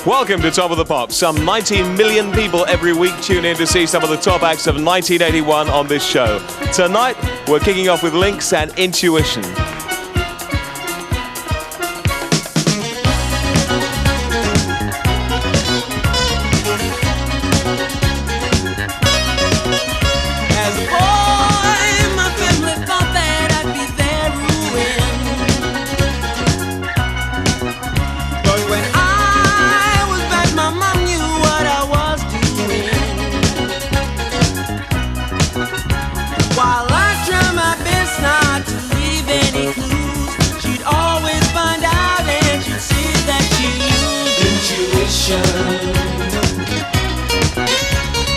Welcome to Top of the Pops. Some 19 million people every week tune in to see some of the top acts of 1981 on this show. Tonight, we're kicking off with Lynx and Intuition.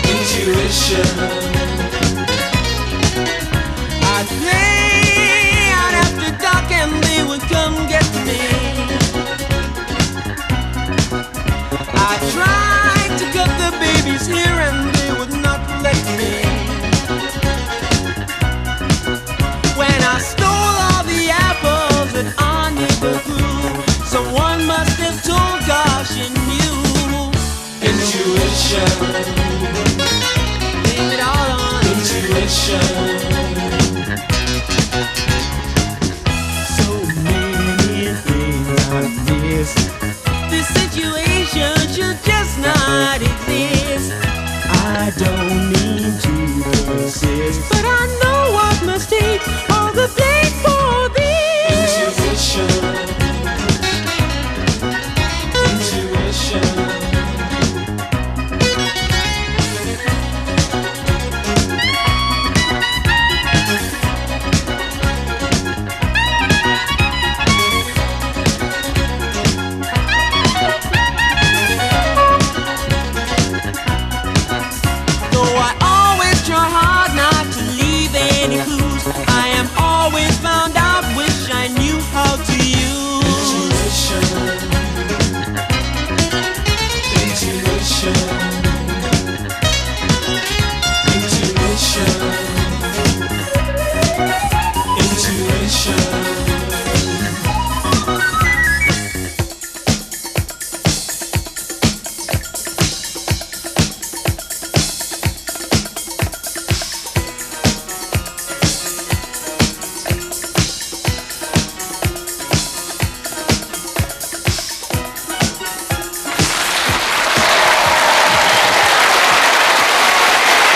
Intuition. I'd play out after dark and they would come get me. I tried to cut the baby's hair and they would not let me. When I stole all the apples that our neighbor grew, someone must have told God she knew. Intuition. So many things like this. This situation should just not exist. I don't mean to persist, but I know I must take all the blame for this. Intuition. Intuition.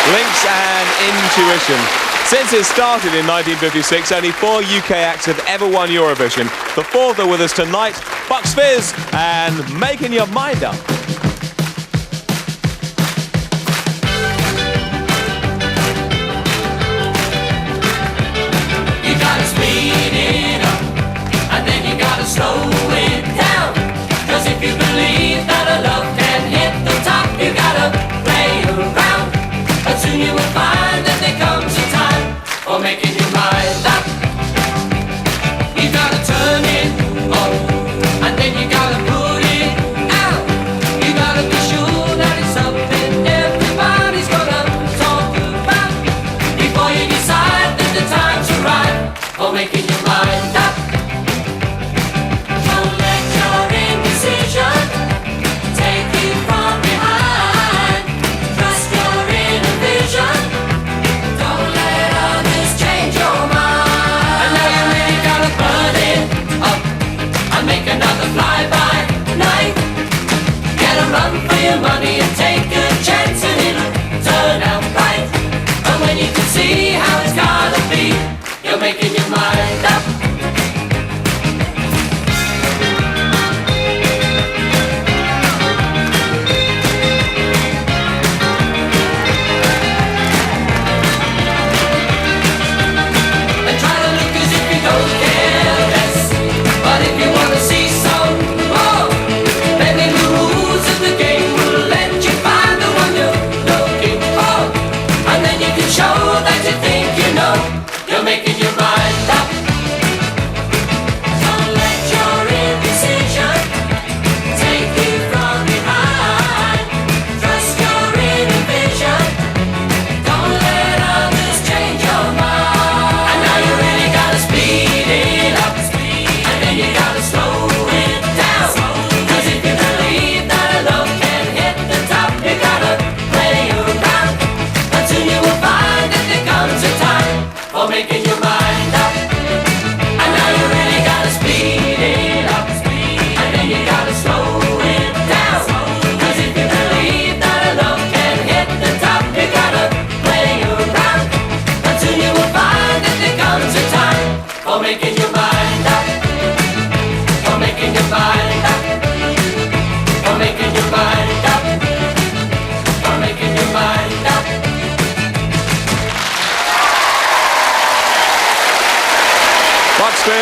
Lynx and Intuition. Since it started in 1956, only 4 UK acts have ever won Eurovision. The fourth are with us tonight, Bucks Fizz and Making Your Mind Up. You gotta speed it up, and then you gotta slow it down. 'Cause if you believe that a love can hit the top, you gotta play around. But soon you will find that there comes a time for making your mind up. You gotta turn it on, and then you gotta put it out. You gotta be sure that it's something everybody's gonna talk about before you decide that the time's right for making your mind up.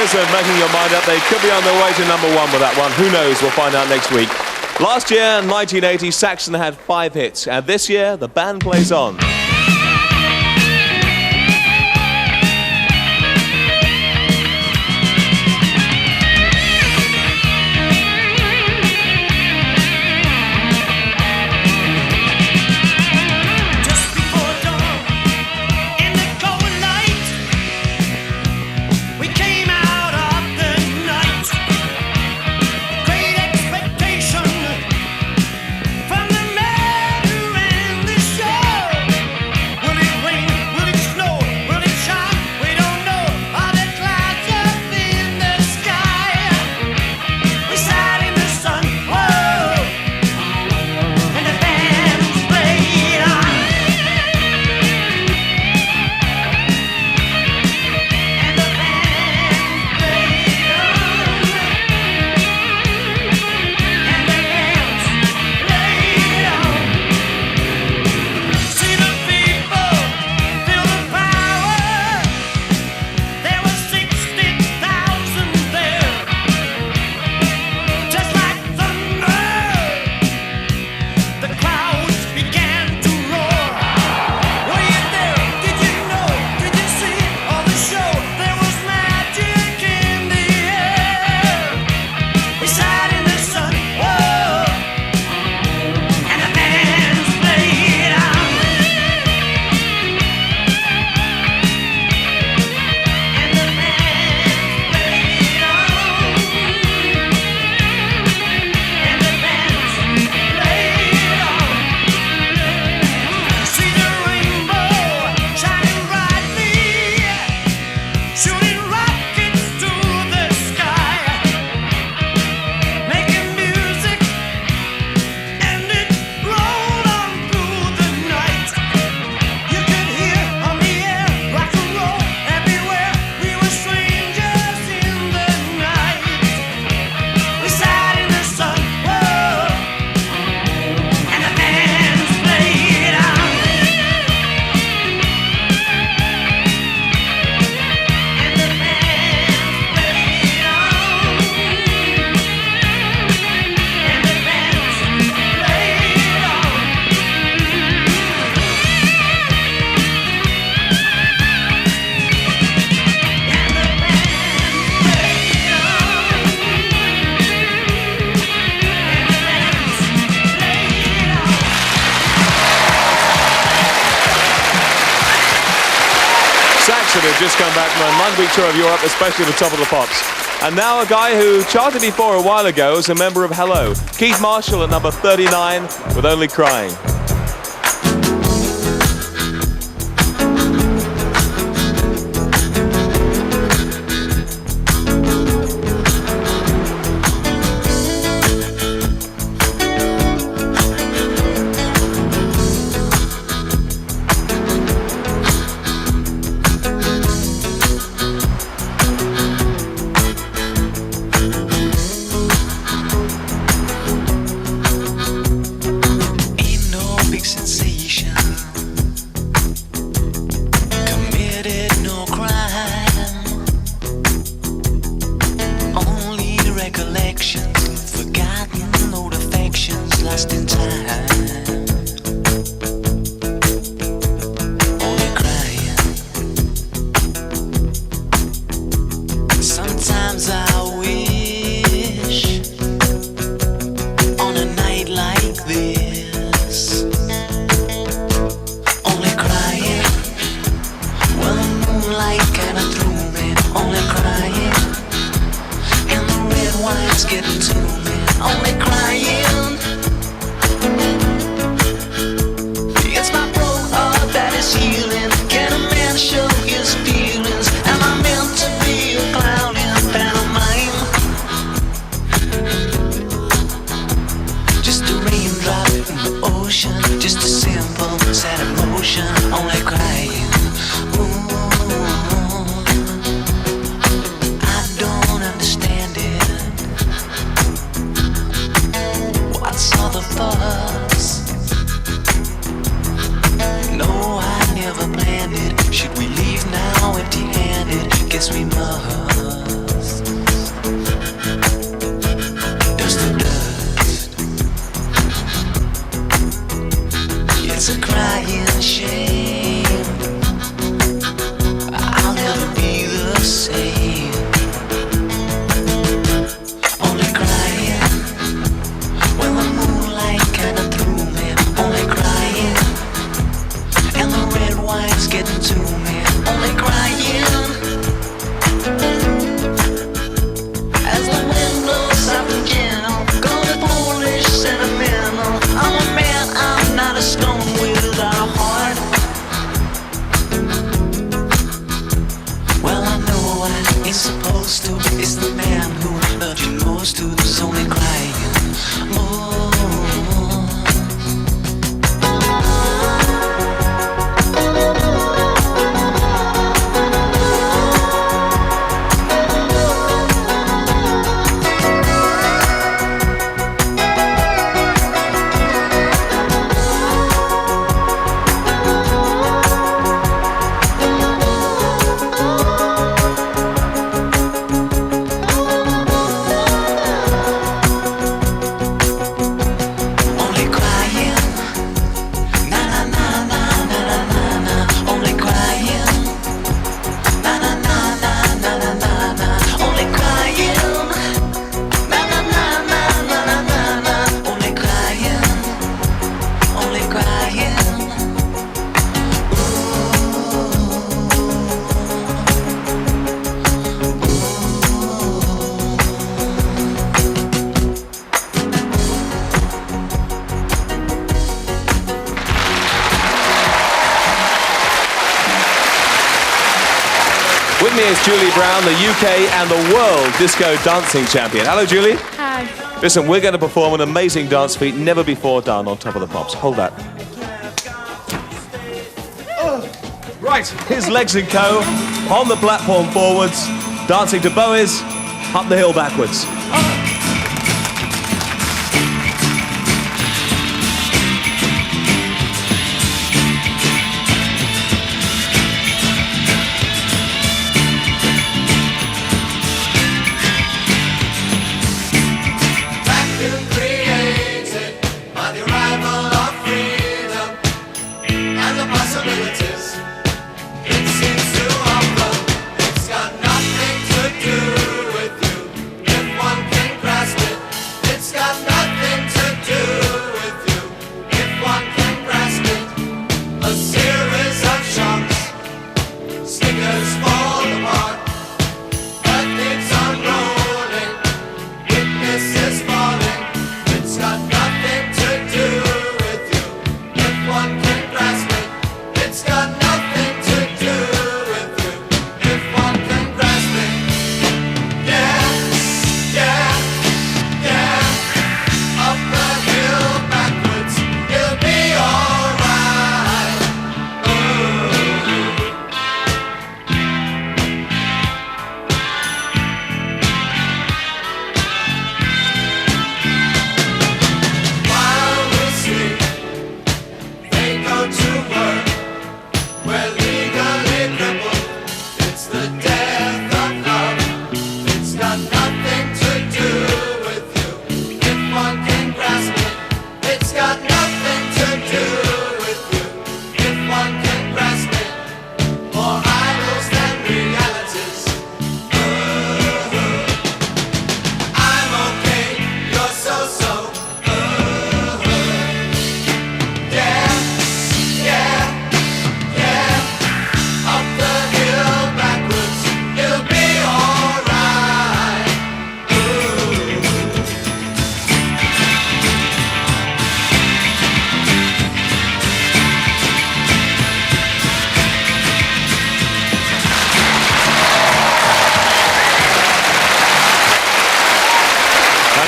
Fizz and Making Your Mind Up. They could be on their way to number one with that one. Who knows? We'll find out next week. Last year, 1980, Saxon had 5 hits. And this year, the band plays on. Had just come back from a 9-week tour of Europe, especially the top of the pops. And now a guy who charted before a while ago as a member of Hello, Keith Marshall at number 39 with Only Crying. to this only crying. With me is Julie Brown, the UK and the world disco dancing champion. Hello, Julie. Hi. Listen, we're going to perform an amazing dance feat never before done on Top of the Pops. Hold that. Right, here's Legs & Co. on the platform forwards, dancing to Bowie's Up the Hill Backwards.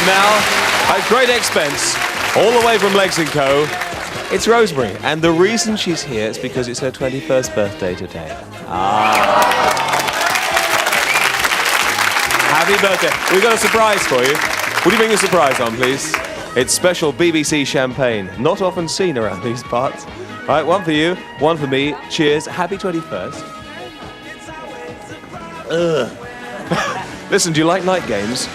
Now, at great expense, all the way from Legs & Co., it's Rosemary. And the reason she's here is because it's her 21st birthday today. Happy birthday. We've got a surprise for you. Would you bring the surprise on, please? It's special BBC champagne, not often seen around these parts. All right, one for you, one for me. Cheers. Happy 21st. Listen, do you like night games?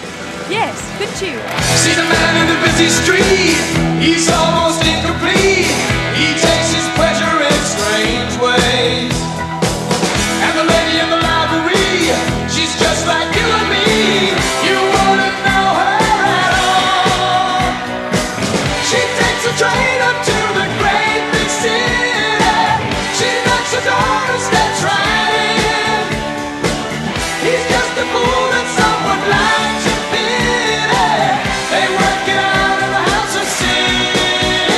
Yes, good tune. Sees a man in the busy street, he's almost incomplete. He takes his pleasure in strange ways. And the lady in the library, she's just like you and me. You wouldn't know her at all. She takes a train up to the great big city. She knocks the door and steps right in. He's just a fool that someone likes. They work it out in the house of sin.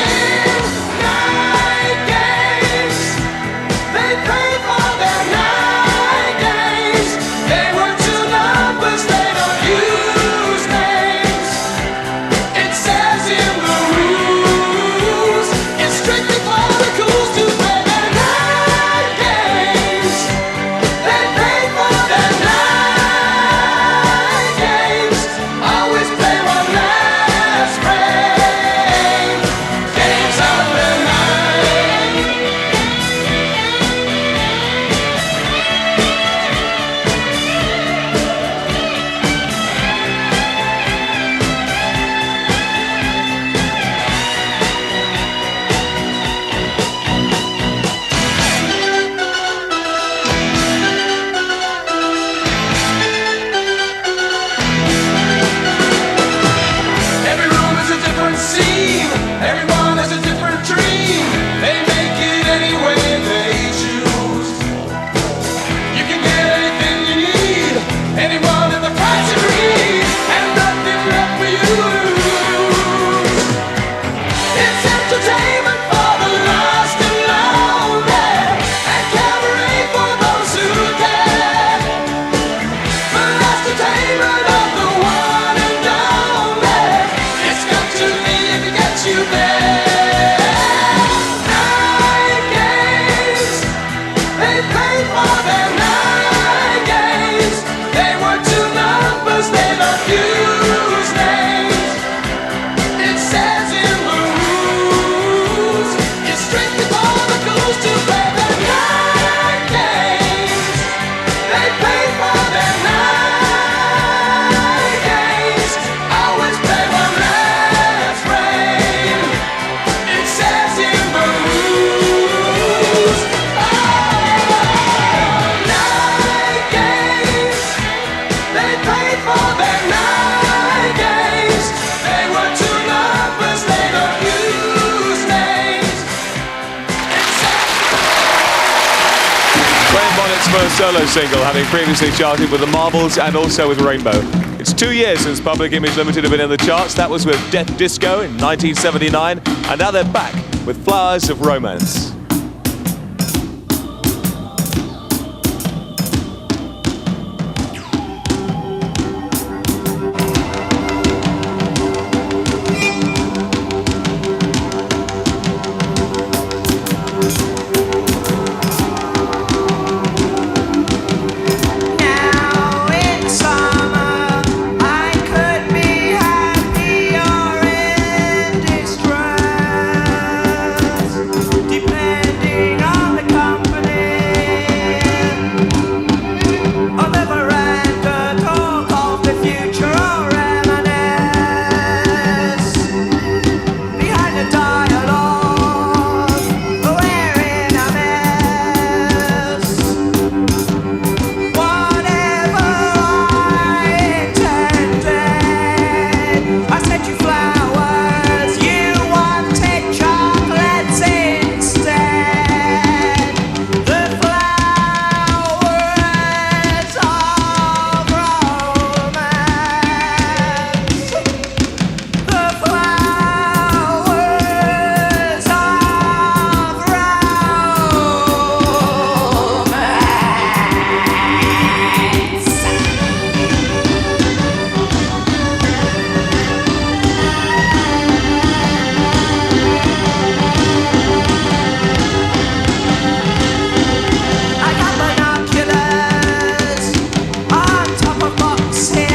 solo single, having previously charted with the Marbles and also with Rainbow. It's 2 years since Public Image Limited have been in the charts. That was with Death Disco in 1979, and now they're back with Flowers of Romance. Now in summer, I could be happy or in distress, depending on the company. On the veranda, talk of the future or reminisce. Behind the dialogue, we're in a mess. Whatever I intended, I sent you flowers, you wanted chocolates instead. The flowers of romance. The flowers of I got binoculars on top of Box Hill.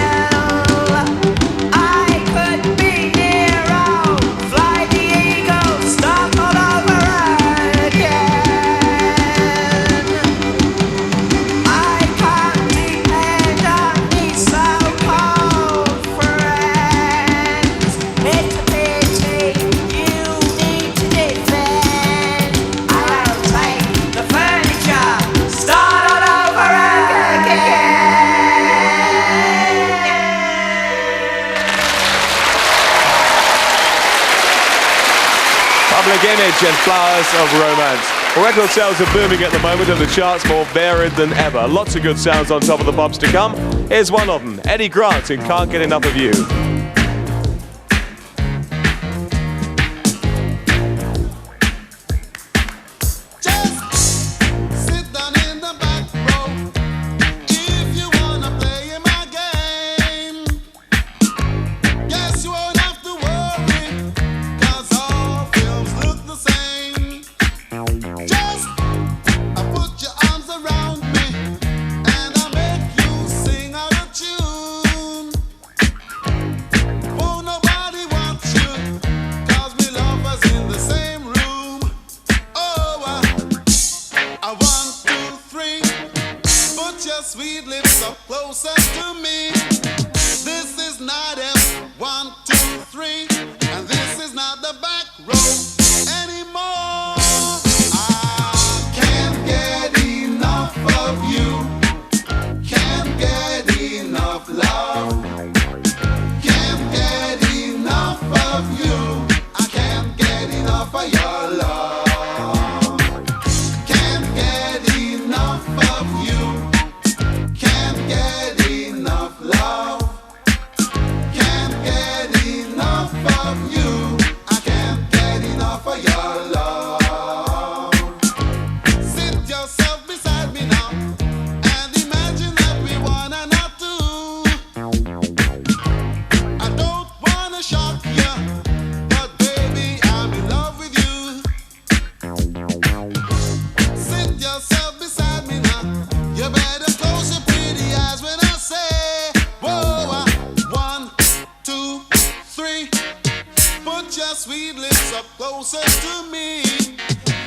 I could be Nero, fly the eagle, start all over again. I can't depend on these so-called friends. It's a pity you need to defend. I'll take the furniture, start all over again. Public Image and Flowers of Romance. Well, record sales are booming at the moment and the charts more varied than ever. Lots of good sounds on Top of the Pops to come. Here's one of them, Eddie Grant and Can't Get Enough of You. Just sit down in the back row if you wanna play my game. Guess you won't have to worry, 'cause all films look the same. Just put your arms around me and I'll make you sing out of tune. Won't nobody want you, 'cause we lovers in the same room. Oh, 1, 2, 3. Put your sweet lips up closer to me. This is not M. 1, 2, 3. And this is not the back row anymore. I can't get enough of you. Can't get enough love. Can't get enough of you. I can't get enough of your love. Can't get enough of you. Can't get enough love. Can't get enough of you. I can't get enough of your love. Sit yourself beside me now and imagine that we one and not two. I don't wanna shock you, but baby, I'm in love with you. Sit yourself beside me now. You better close your pretty eyes when I say, whoa, 1, 2, 3. Put your sweet lips up closer to me.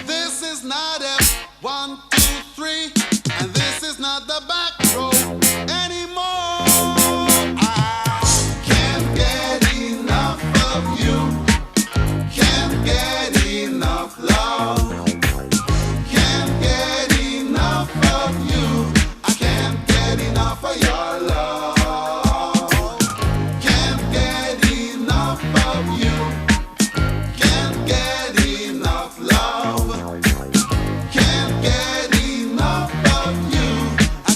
This is not a 1, 2, 3. And this is not the back row anymore. I can't get enough of you. Can't get enough love. Can't get enough of you. I can't get enough of your love. Can't get enough of you. Can't get enough love. Can't get enough of you. I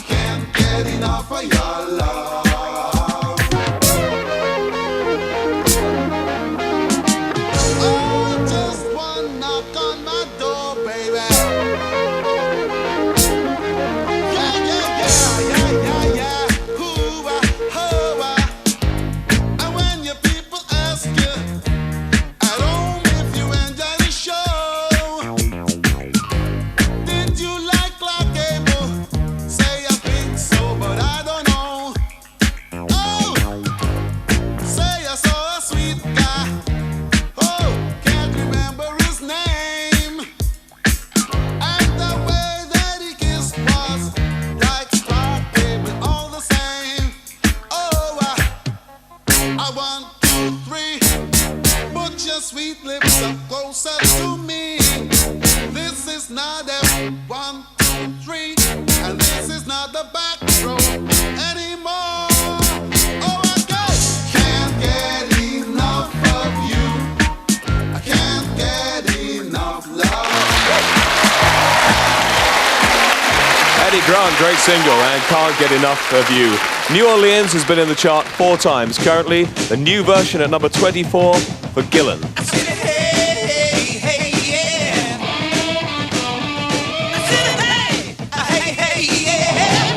ask you at home if you enjoy the show. Did you like Clark Gable? Say I think so, but I don't know. Oh, say I saw a sweet guy. Oh, can't remember his name. And the way that he kissed was like Clark Gable, all the same. Oh, I 1, 2, 3. Put your sweet lips up closer to me. This is not a 1, 2, 3, and this is not the back row anymore. Oh, I can't get enough of you. I can't get enough love. Eddie Grant, great single, and Can't Get Enough of You. New Orleans has been in the chart 4 times. Currently, the new version at number 24 for Gillan. I said, hey, hey, yeah. I said, hey, yeah.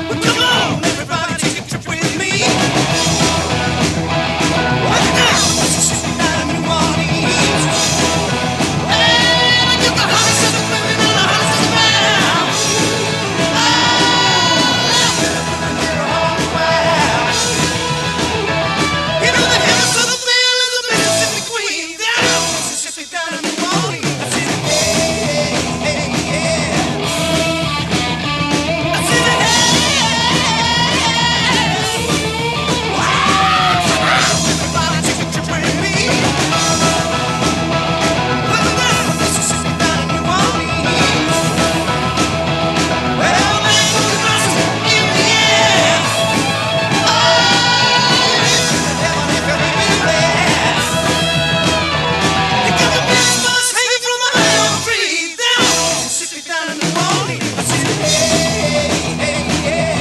Well, come on, everybody, take a trip with me. Right now, Mississippi down in New Orleans. Hey, I get the hottest of the women and the hottest of the man. You know the heavens of the veil is a Mississippi queen down, Mississippi down in New Orleans. I said, hey, yeah. I said, everybody take a trip with me. Well, down Mississippi down in New Orleans. Well, man, look at us in the air.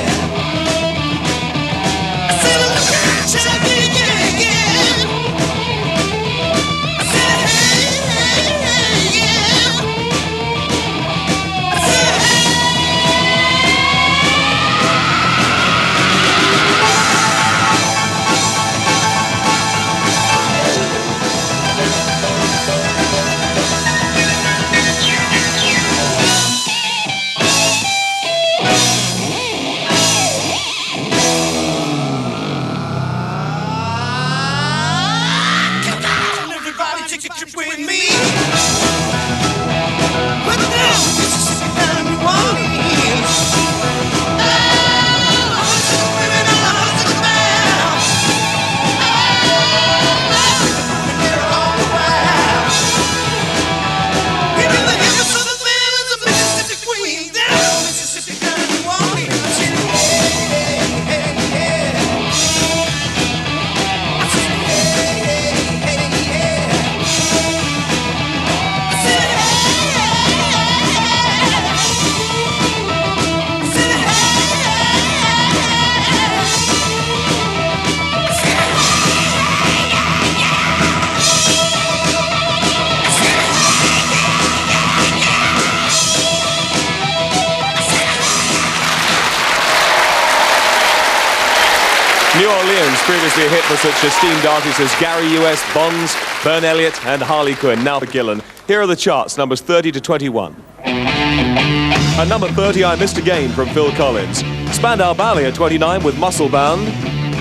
Everybody take a trip with me. We're down Mississippi down in New Orleans. Oh, hottest of the women and the hottest of the men. We're there all the while. You know the heavens of the veil is a Mississippi queen down, Mississippi down in New Orleans. I said, hey, yeah. I said, hey, yeah. New Orleans, previously a hit for such esteemed artists as Gary U.S., Bonds, Bern Elliott, and Harley Quinn. Now for Gillan. Here are the charts, numbers 30 to 21. At number 30, I Missed Again from Phil Collins. Spandau Ballet at 29 with Muscle Bound.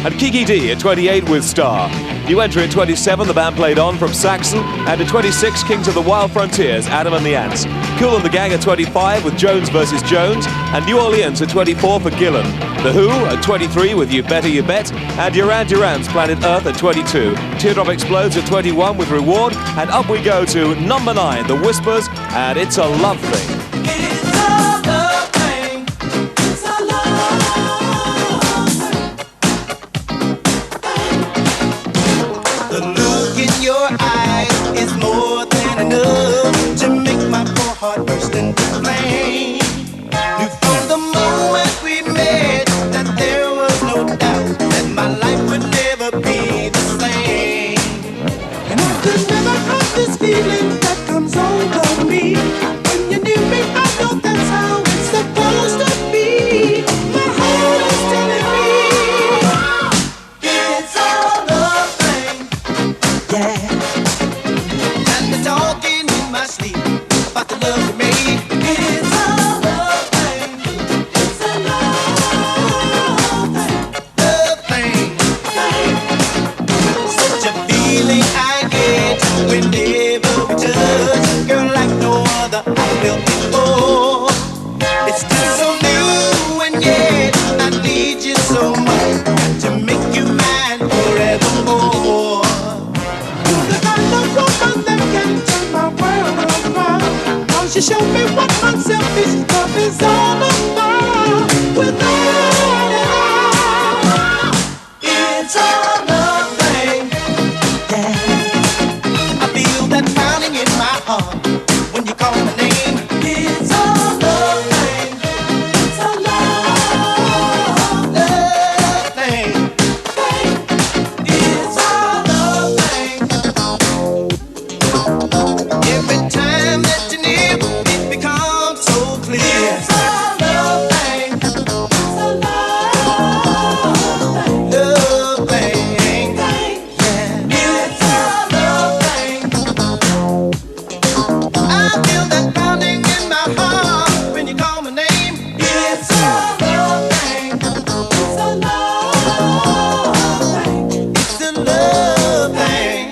And Kiki D at 28 with Star. New entry at 27, the band Played On from Saxon. And at 26, Kings of the Wild Frontiers, Adam and the Ants. Kool and the Gang at 25 with Jones vs. Jones. And New Orleans at 24 for Gillan. The Who at 23 with You Better You Bet. And Duran Duran's Planet Earth at 22. Teardrop Explodes at 21 with Reward. And up we go to number 9, The Whispers, and It's a Love Thing. It's a love thing. It's a love thing. The look in your eyes is more than enough to make my poor heart burst into flame. Knew from the moment we met that there was no doubt that my life would never be the same. And I could never have this feeling that comes over me when you knew me Whenever we touch, girl, like no other I felt before. It's still so new and yet I need you so much to make you mine forevermore. You're the kind of woman that can turn my world around. 'Cause you show me what unselfish love is all about. Without it, it's a love thing. Yeah, I feel that pounding in my heart when you call my name. It's a love thing. It's a love thing. It's a love thing. Every time that you're near, it becomes so clear. It's a love thing. It's a love thing. Love thing. Yeah. It's a love thing. I feel that pounding in my heart when you call my name. It's a love thing. It's a love thing. It's a love thing.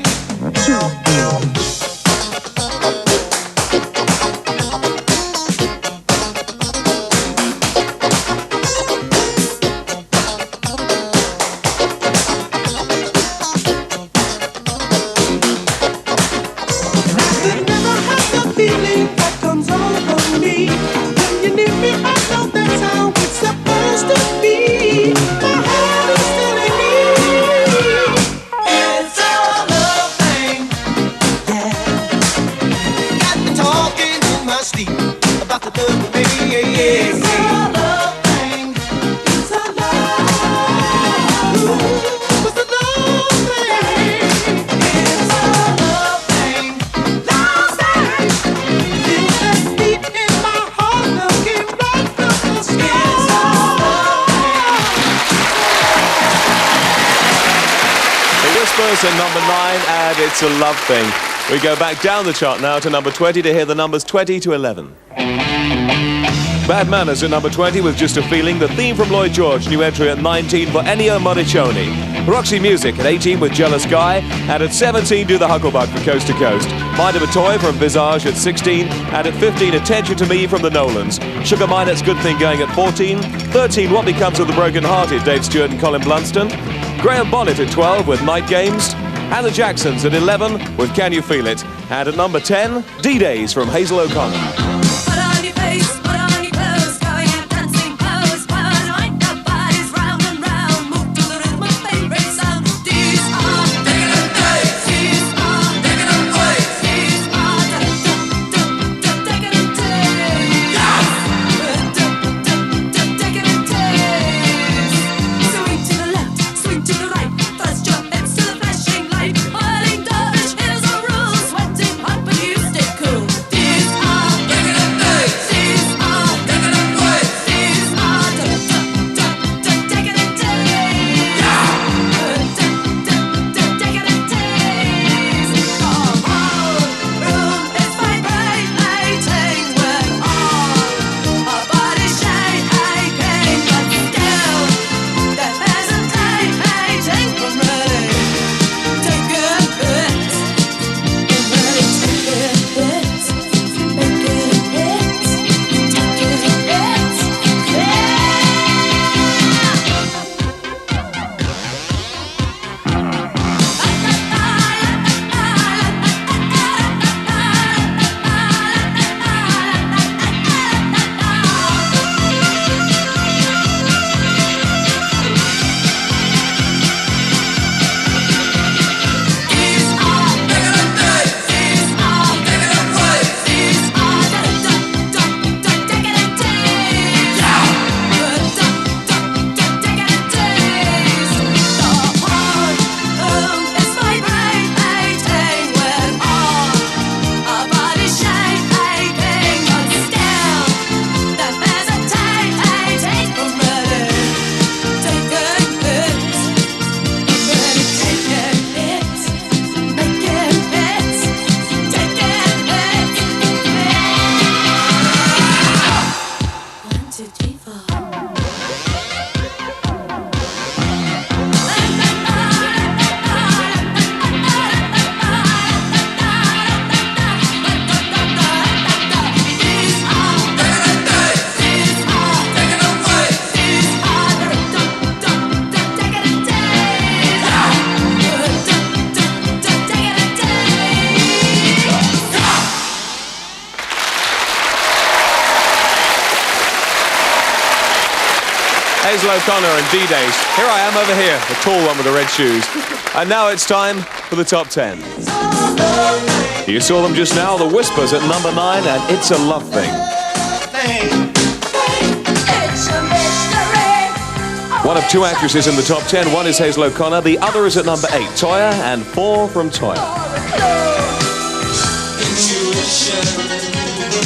I could never have the feeling that comes over me. When you need me, I know that's how it's supposed to be. My heart is telling me it's a love thing. Yeah, got me talking in my sleep about the love of me. It's a love thing. It's a love. Ooh, it's a love thing. It's a love thing. Love thing. Feel that beat in my heart, looking right from the sky. It's a love thing. The Whispers at number 9, and It's a Love Thing. We go back down the chart now to number 20 to hear the numbers 20 to 11. Bad Manners at number 20 with Just a Feeling, the theme from Lloyd George, new entry at 19 for Ennio Morricone. Roxy Music at 18 with Jealous Guy, and at 17 do the Hucklebug for Coast to Coast. Mind of a Toy from Visage at 16, and at 15 Attention to Me from the Nolans. Sugar Minot's Good Thing going at 14, 13 What Becomes of the Broken Hearted, Dave Stewart and Colin Blunston. Graham Bonnet at 12 with Night Games, and the Jacksons at 11 with Can You Feel It, and at number 10 D-Days from Hazel O'Connor. Put on your face, put on your clothes, go your dancing pose, wind your bodies round and round, move to the rhythm of favorite sound. These are decadent days. These are decadent ways. These are decadent days. Decadent days. Swing to the left, swing to the right, thrust your hips to the flashing light. Whirling dervish, here's the rules, sweating hot but you stay cool. These are Hazel O'Connor and D-Days. Here I am over here, the tall one with the red shoes. And now it's time for the top 10. You saw them just now, The Whispers at number 9 and It's a Love Thing. One of two actresses in the top 10. One is Hazel O'Connor, the other is at number 8, Toyah, and 4 from Toyah.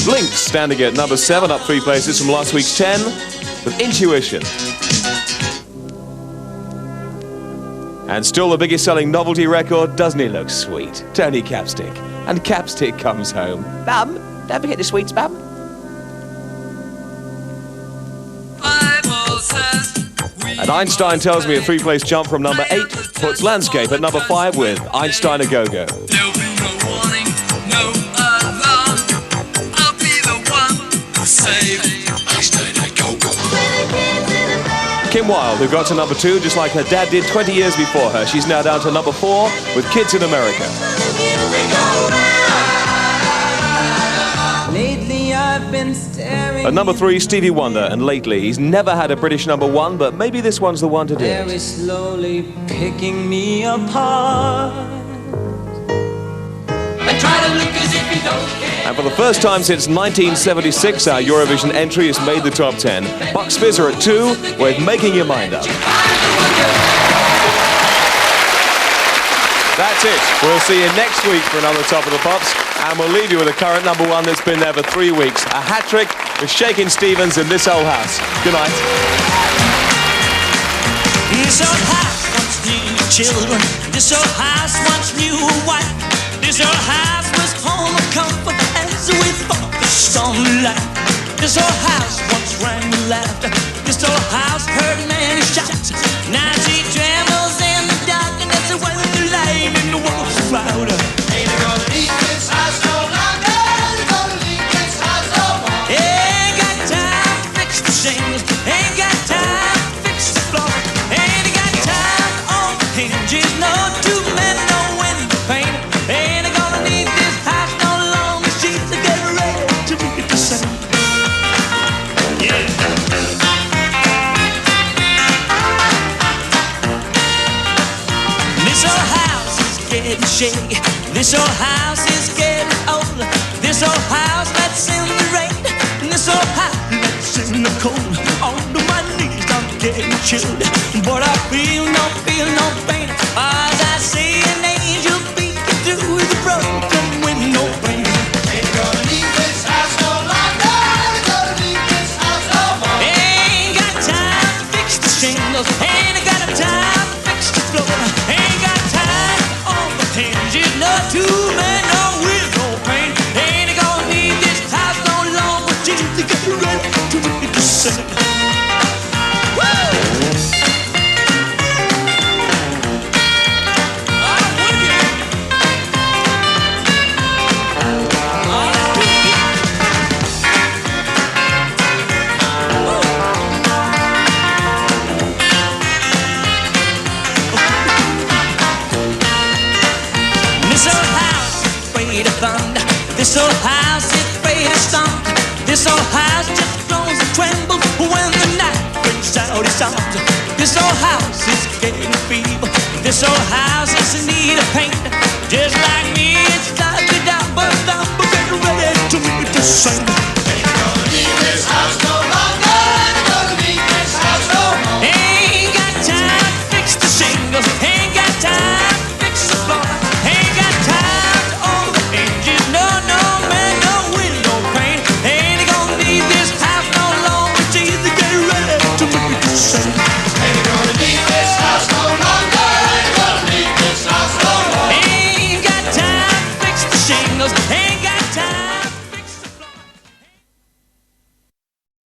Blink standing at number 7, up 3 places from last week's 10, with Intuition. And still the biggest selling novelty record, Doesn't He Look Sweet? Tony Capstick. And Capstick comes home. Mum, don't forget the sweets, Mum. And Einstein Tells Me, a 3-place jump from number 8, puts Landscape at number 5 with Einstein A Go-Go. There'll be no warning, no alarm. I'll be the one who save Einstein A Go-Go. Kim Wilde, who got to number 2 just like her dad did 20 years before her. She's now down to number 4 with Kids in America. Lately I've been staring. At number 3, Stevie Wonder, and lately he's never had a British number 1, but maybe this one's the one to do Very it. slowly picking me apart. And try to look as if you don't care. And for the first time since 1976, our Eurovision entry has made the top 10. Bucks Fizz at 2 with Making Your Mind Up. That's it. We'll see you next week for another Top of the Pops, and we'll leave you with a current number 1 that's been there for 3 weeks. A hat-trick with Shakin' Stevens in this old house. Good night. This old house once knew children. This old house once knew a wife. This old house was home of comfort as we focused on life. This old house once rang with laughter. This old house heard many shouts. Now she trembles in the darkness when the light in the world's louder. Ain't gonna leave this house no longer. Ain't gonna leave this house no more. Ain't got time to fix the shingles. Ain't got time to fix the floor. Ain't got time on the hinges. No two men, no window pane. Ain't gonna need this house no longer. She's getting ready to be the same. Yeah. This old house is getting shaky. This old house is getting old. This old house lets in the rain. And this old house lets in the cold. On my knees I'm getting chilled. But I feel no pain. As I see an angel peeking through the broken window pane. Ain't gonna leave this house no longer. Ain't gonna leave this house no more. Ain't got time to fix the shingles. Ain't got time to fix the floor. Ain't got time on the hinges. No two men, no wheel, no pain. Ain't gonna need this house no longer. Till you get ready to make the same. This old house is afraid of thunder. This old house is afraid of storm. This old house just groans and trembles when the night brings out its arms. This old house is getting feeble. This old house is in need of paint. Just like me, it's like a dumber, getting ready to meet the same. Ain't gonna leave this house no longer. Ain't gonna leave this house no more. Ain't got time to fix the shingles. Ain't got time to fix the floor. Ain't got time to own the hinges. No man, no window pane. Ain't gonna need this house no longer. Till you get ready to make the same. Ain't gonna leave this house no longer. Ain't gonna leave this house no more. Ain't got time to fix the shingles. Ain't got time.